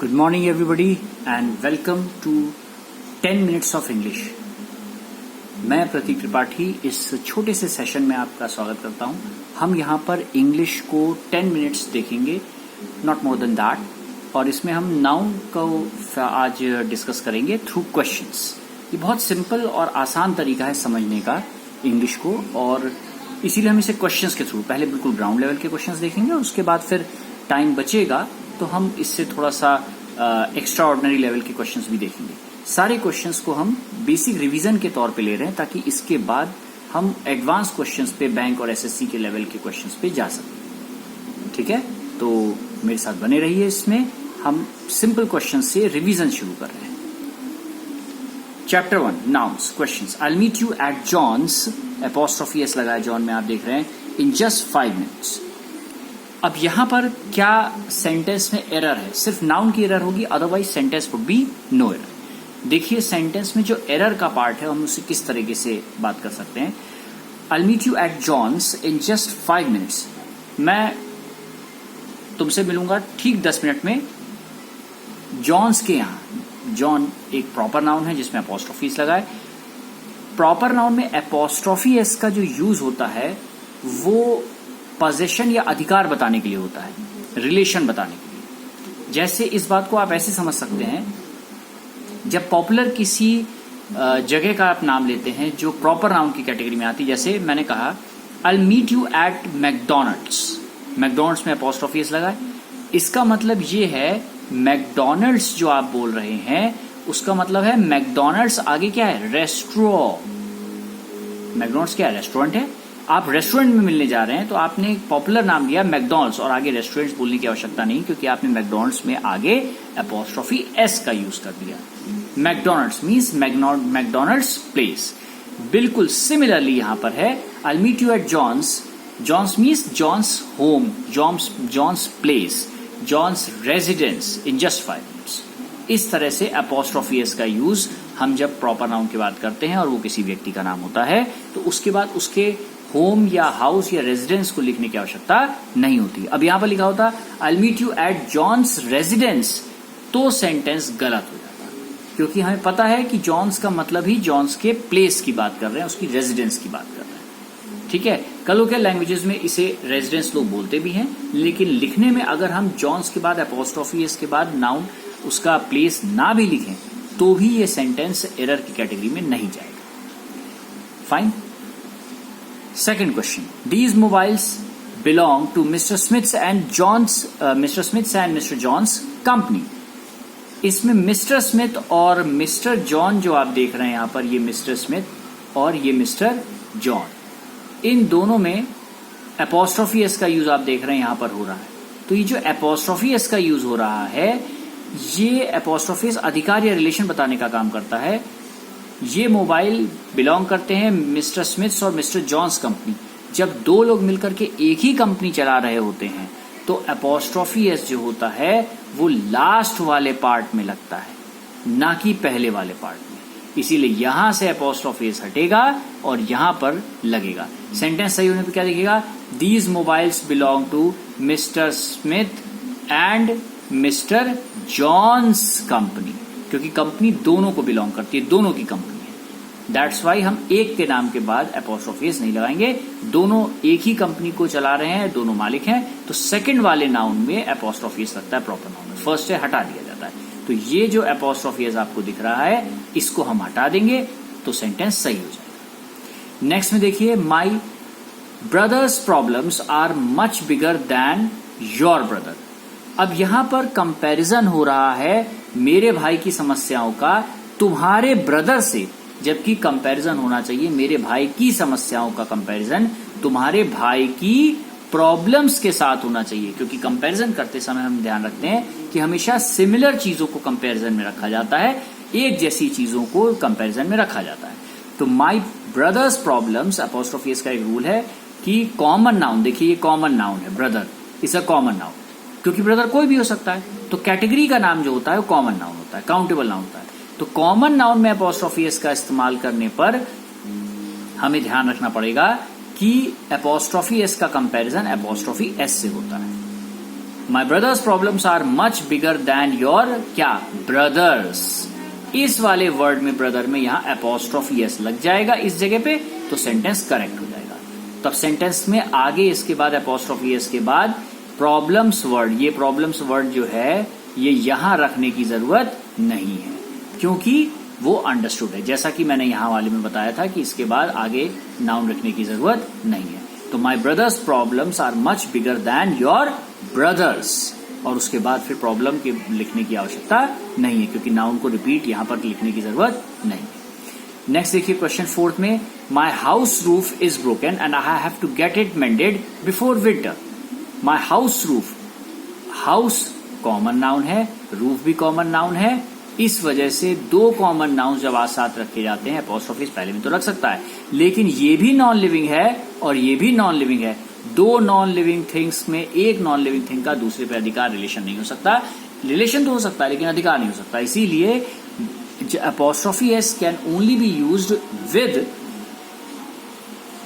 Good morning everybody and welcome to 10 minutes of English। मैं प्रतीक त्रिपाठी इस छोटे से सेशन में आपका स्वागत करता हूं। हम यहां पर इंग्लिश को 10 मिनट्स देखेंगे, नॉट मोर देन दैट, और इसमें हम नाउन को आज डिस्कस करेंगे थ्रू क्वेश्चंस। ये बहुत सिंपल और आसान तरीका है समझने का इंग्लिश को, और इसीलिए हम इसे क्वेश्चंस के थ्रू पहले बिल्कुल ग्राउंड लेवल के क्वेश्चंस देखेंगे और उसके बाद फिर टाइम बचेगा तो हम इससे थोड़ा सा एक्स्ट्रा ऑर्डिनरी लेवल के क्वेश्चंस भी देखेंगे। सारे क्वेश्चंस को हम बेसिक रिवीजन के तौर पे ले रहे हैं ताकि इसके बाद हम एडवांस क्वेश्चंस पे, बैंक और एसएससी के लेवल के क्वेश्चंस पे जा सकें। ठीक है, तो मेरे साथ बने रहिए। इसमें हम सिंपल क्वेश्चन से रिवीजन शुरू कर रहे हैं। Chapter 1 nouns questions. I will meet you at John's, apostrophe s लगाया जॉन में, आप देख रहे हैं, इन जस्ट 5 मिनट्स। अब यहां पर क्या सेंटेंस में एरर है? सिर्फ नाउन की एरर होगी, otherwise sentence would be no error. देखिए सेंटेंस में जो एरर का पार्ट है हम उसे किस तरीके से बात कर सकते हैं। I will meet you at John's in just 5 minutes. मैं तुमसे मिलूंगा ठीक 10 मिनट में जॉन्स के यहां। जॉन एक प्रॉपर नाउन है जिसमें एपोस्ट्रोफीज लगा है। प्रॉपर नाउन में एपोस्ट्रोफी एस का जो यूज होता है वो पोजेशन या अधिकार बताने के लिए होता है, रिलेशन बताने के लिए। जैसे इस बात को आप ऐसे समझ सकते हैं, जब पॉपुलर किसी जगह का आप नाम लेते हैं जो प्रॉपर नाउन की कैटेगरी में आती है, जैसे मैंने कहा I will meet you at McDonald's. McDonald's में एपोस्ट्रोफी एस लगा है। इसका मतलब ये है मैकडोनल्ड्स जो आप बोल रहे हैं उसका मतलब है मैकडोनल्ड्स आगे क्या है? रेस्टोरेंट। मैकडोनल्ड्स क्या है? रेस्टोरेंट है। आप रेस्टोरेंट में मिलने जा रहे हैं तो आपने एक पॉपुलर नाम लिया मैकडोनल्ड्स और आगे रेस्टोरेंट्स बोलने की आवश्यकता नहीं, क्योंकि आपने मैकडोनल्ड्स में आगे एपोस्ट्रोफी एस का यूज कर दिया। McDonald's means McDonald's place. बिल्कुल सिमिलरली यहां पर है I will meet you at John's. John's means John's home, John's place, John's residence in just 5 minutes. इस तरह से एपोस्ट्रोफी एस का यूज हम जब प्रॉपर नाउन की बात करते हैं और वो किसी व्यक्ति का नाम होता है तो उसके बाद उसके होम या हाउस या रेजिडेंस को लिखने की आवश्यकता नहीं होती। अब यहां पर लिखा होता I will meet you at John's residence, तो सेंटेंस गलत हो जाता, क्योंकि हमें पता है कि जॉन्स का मतलब ही जॉन्स के प्लेस की बात कर रहे हैं, उसकी रेजिडेंस की बात कर रहे हैं। ठीक है, कलोकियल लैंग्वेजेस में इसे रेजिडेंस लोग बोलते भी हैं, लेकिन लिखने में अगर हम जॉन्स के बाद एपोस्ट्रोफी एस के बाद नाउन उसका प्लेस ना भी लिखें तो भी ये सेंटेंस एरर की कैटेगरी में नहीं जाएगा। Fine. Second question. These mobiles belong to Mr. Smith's and Mr. John's company. इसमें मिस्टर स्मिथ और मिस्टर जॉन जो आप देख रहे हैं यहां पर, ये मिस्टर स्मिथ और ये मिस्टर जॉन, इन दोनों में एपोस्ट्रोफी एस का यूज आप देख रहे हैं यहां पर हो रहा है। तो ये जो एपोस्ट्रोफी एस का यूज हो रहा है, ये एपोस्ट्रोफी एस अधिकार या रिलेशन बताने का काम करता है। ये मोबाइल बिलोंग करते हैं मिस्टर स्मिथ्स और मिस्टर जॉन्स कंपनी। जब दो लोग मिलकर के एक ही कंपनी चला रहे होते हैं तो एपोस्ट्रोफी एस जो होता है वो लास्ट वाले पार्ट में लगता है, ना कि पहले वाले पार्ट में। इसीलिए यहां से एपोस्ट्रोफी एस हटेगा और यहां पर लगेगा। सेंटेंस सही होने पर क्या दिखेगा? These mobiles belong to Mr Smith and mister John's company, क्योंकि कंपनी दोनों को बिलोंग करती है, दोनों की कंपनी है। दैट्स वाई हम एक के नाम के बाद एपोस्ट्रोफी एस नहीं लगाएंगे। दोनों एक ही कंपनी को चला रहे हैं, दोनों मालिक हैं, तो सेकंड वाले नाउन में एपोस्ट्रोफी एस लगता है प्रॉपर नाउन में, फर्स्ट से हटा दिया जाता है। तो ये जो एपोस्ट्रोफी एस आपको दिख रहा है इसको हम हटा देंगे तो सेंटेंस सही हो जाएगा। नेक्स्ट में देखिए, my brother's problems are much bigger than your brother. अब यहां पर कंपैरिजन हो रहा है मेरे भाई की समस्याओं का तुम्हारे ब्रदर से, जबकि कंपैरिजन होना चाहिए मेरे भाई की समस्याओं का कंपैरिजन तुम्हारे भाई की प्रॉब्लम्स के साथ होना चाहिए, क्योंकि कंपैरिजन करते समय हम ध्यान रखते हैं कि हमेशा सिमिलर चीजों को कंपैरिजन में रखा जाता है, एक जैसी चीजों को कंपैरिजन में रखा जाता है। तो my brother's problems, apostrophe s का एक रूल है कि कॉमन नाउन, देखिए ये कॉमन नाउन है, brother is a common noun, क्योंकि ब्रदर कोई भी हो सकता है। तो कैटेगरी का नाम जो होता है वो कॉमन नाउन होता है, काउंटेबल नाउन होता है। तो कॉमन नाउन में एपोस्ट्रोफी एस का इस्तेमाल करने पर हमें ध्यान रखना पड़ेगा कि एपोस्ट्रोफी एस का कंपैरिजन एपोस्ट्रोफी एस से होता है। My brother's problems are much bigger than your क्या ब्रदर्स। इस वाले वर्ड में ब्रदर में यहां एपोस्ट्रोफी एस लग जाएगा इस जगह पे, तो सेंटेंस करेक्ट हो जाएगा। तब सेंटेंस में आगे इसके बाद एपोस्ट्रोफी एस के बाद प्रॉब्लम्स वर्ड, ये प्रॉब्लम्स वर्ड जो है ये यहां रखने की जरूरत नहीं है क्योंकि वो अंडरस्टूड है। जैसा कि मैंने यहां वाले में बताया था कि इसके बाद आगे नाउन रखने की जरूरत नहीं है। तो my brother's problems are much bigger than your brother's, और उसके बाद फिर प्रॉब्लम के लिखने की आवश्यकता नहीं है क्योंकि नाउन को रिपीट यहां पर लिखने की जरूरत नहीं है। नेक्स्ट देखिए क्वेश्चन 4 में, my house roof is broken and I have to get it mended before winter. My house roof, house common noun है, रूफ भी कॉमन नाउन है, इस वजह से दो कॉमन नाउन जब आज साथ रखे जाते हैं एपोस्ट्रोफी पहले में तो रख सकता है, लेकिन ये भी नॉन लिविंग है और ये भी नॉन लिविंग है। दो नॉन लिविंग थिंग्स में एक नॉन लिविंग थिंग का दूसरे पे अधिकार रिलेशन नहीं हो सकता। रिलेशन तो हो सकता है लेकिन अधिकार नहीं हो सकता। इसीलिए apostrophe s can only be used with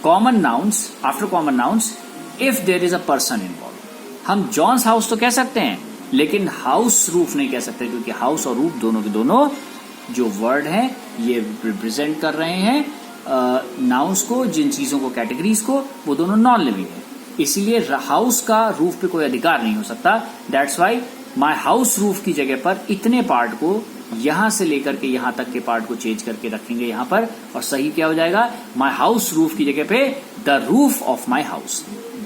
common nouns, after common nouns, if there is a person involve. हम जॉन्स हाउस तो कह सकते हैं लेकिन हाउस रूफ नहीं कह सकते क्योंकि हाउस और रूफ दोनों के दोनों जो वर्ड हैं ये रिप्रेजेंट कर रहे हैं नाउन्स को, जिन चीजों को, कैटेगरीज को, वो दोनों नॉन लिविंग है। इसीलिए हाउस का रूफ पे कोई अधिकार नहीं हो सकता। That's why my house roof की जगह पर इतने पार्ट को यहां से लेकर के यहां तक के पार्ट को चेंज करके रखेंगे यहां पर, और सही क्या हो जाएगा, माई हाउस रूफ की जगह पे the roof of my house,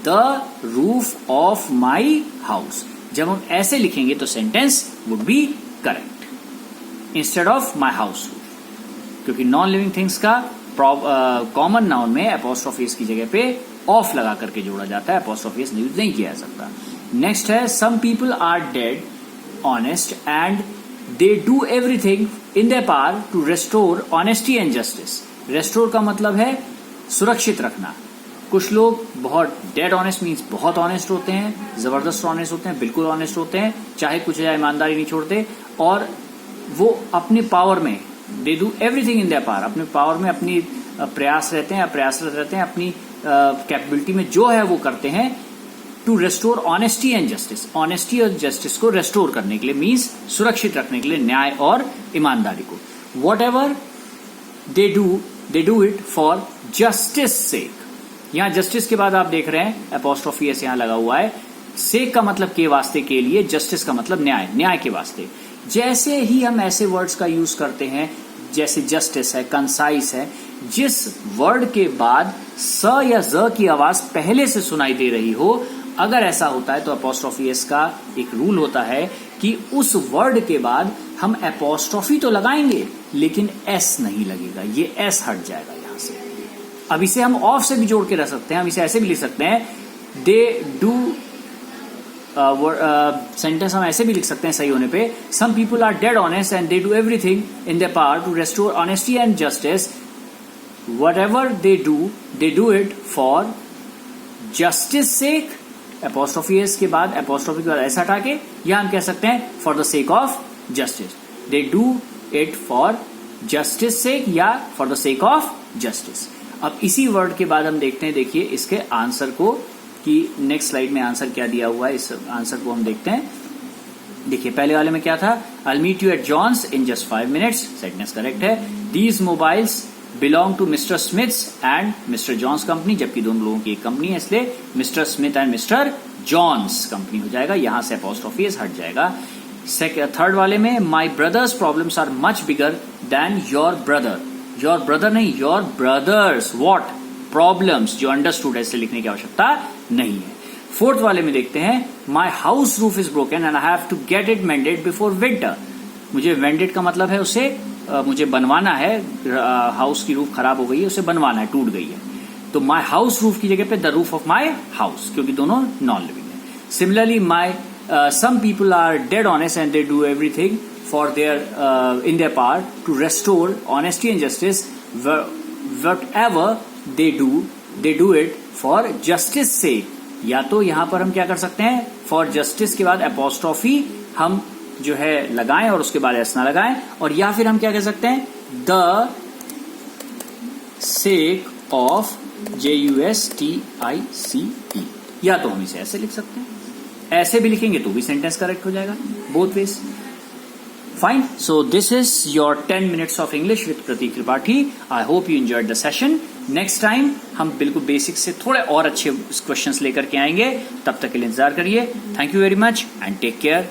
the roof of my house. जब हम ऐसे लिखेंगे तो sentence would B correct instead of my house roof, क्योंकि नॉन लिविंग थिंग्स का कॉमन नाउन में एपोस्ट्रोफीज की जगह पे ऑफ लगा करके जोड़ा जाता है, एपोस्ट्रोफीज यूज नहीं किया जा सकता। नेक्स्ट है, some people are dead honest and they do everything in their power to restore honesty and justice. Restore का मतलब है सुरक्षित रखना। कुछ लोग बहुत डेड ऑनेस्ट मीन्स बहुत ऑनेस्ट होते हैं, जबरदस्त ऑनेस्ट होते हैं, बिल्कुल ऑनेस्ट होते हैं, चाहे कुछ जाए ईमानदारी नहीं छोड़ते, और वो अपने पावर में दे do everything in their power, अपने पावर में अपनी प्रयास रहते हैं, प्रयासरत रहते हैं, अपनी कैपेबिलिटी में जो है वो करते हैं to restore honesty and justice. Honesty और जस्टिस को रेस्टोर करने के लिए मीन्स सुरक्षित रखने के लिए, न्याय और ईमानदारी को। Whatever they do it for justice sake. यहां जस्टिस के बाद आप देख रहे हैं एपोस्ट्रोफी एस यहां लगा हुआ है। सेक का मतलब के वास्ते, के लिए, जस्टिस का मतलब न्याय, न्याय के वास्ते। जैसे ही हम ऐसे वर्ड्स का यूज करते हैं जैसे जस्टिस है, कंसाइस है, जिस वर्ड के बाद स या ज की आवाज पहले से सुनाई दे रही हो, अगर ऐसा होता है तो एपोस्ट्रोफी एस का एक रूल होता है कि उस वर्ड के बाद हम एपोस्ट्रोफी तो लगाएंगे लेकिन एस नहीं लगेगा, ये एस हट जाएगा यहां से। अब इसे हम ऑफ से भी जोड़ के रख सकते हैं, हम इसे ऐसे भी लिख सकते हैं, दे डू, सेंटेंस हम ऐसे भी लिख सकते हैं सही होने पे, some people are dead honest and they do everything in their power to restore honesty and justice, whatever they do it for justice sake. Apostrophe s के बाद, एपोस्ट्रोफी के बाद ऐसा हटा के यहां हम कह सकते हैं for the sake of justice, they do it for justice sake या for the sake of justice. अब इसी वर्ड के बाद हम देखते हैं, देखिए इसके आंसर को, कि नेक्स्ट स्लाइड में आंसर क्या दिया हुआ है, इस आंसर को हम देखते हैं। देखिए पहले वाले में क्या था, I meet you at John's in just 5 minutes, sentence correct है। These mobiles belong to mister Smith's and mister John's company, जबकि दोनों लोगों की एक कंपनी है इसलिए mister Smith and mister John's company हो जाएगा, यहां से एपोस्ट्रोफी एस हट जाएगा। थर्ड वाले में, my brother's problems are much bigger than your brother, your brother नहीं, योर ब्रदर्स व्हाट प्रॉब्लम्स, जो अंडरस्टूड है इससे लिखने की आवश्यकता नहीं है। फोर्थ वाले में देखते हैं, my house roof is broken and I have to get it mended before winter. मुझे वेंडेड का मतलब है उसे मुझे बनवाना है, हाउस की रूफ खराब हो गई है, उसे बनवाना है, टूट गई है, तो माई हाउस रूफ की जगह पे the roof of my house, क्योंकि दोनों नॉन लिविंग है। Similarly my some people are dead honest and they do everything for their in their power to restore honesty and justice, whatever they do it for justice sake। या तो यहां पर हम क्या कर सकते हैं, for justice के बाद एपोस्ट्रोफी हम जो है लगाएं और उसके बाद एस ना लगाएं, और या फिर हम क्या कह सकते हैं, the sake of JUSTICE, या तो हम इसे ऐसे लिख सकते हैं, ऐसे भी लिखेंगे तो भी सेंटेंस करेक्ट हो जाएगा, both ways. Fine, so this is your 10 minutes of English with Pratik Tripathi. I hope you enjoyed the session. Next time हम बिल्कुल बेसिक से थोड़े और अच्छे क्वेश्चंस लेकर के आएंगे, तब तक के लिए इंतजार करिए। Thank you very much and take care.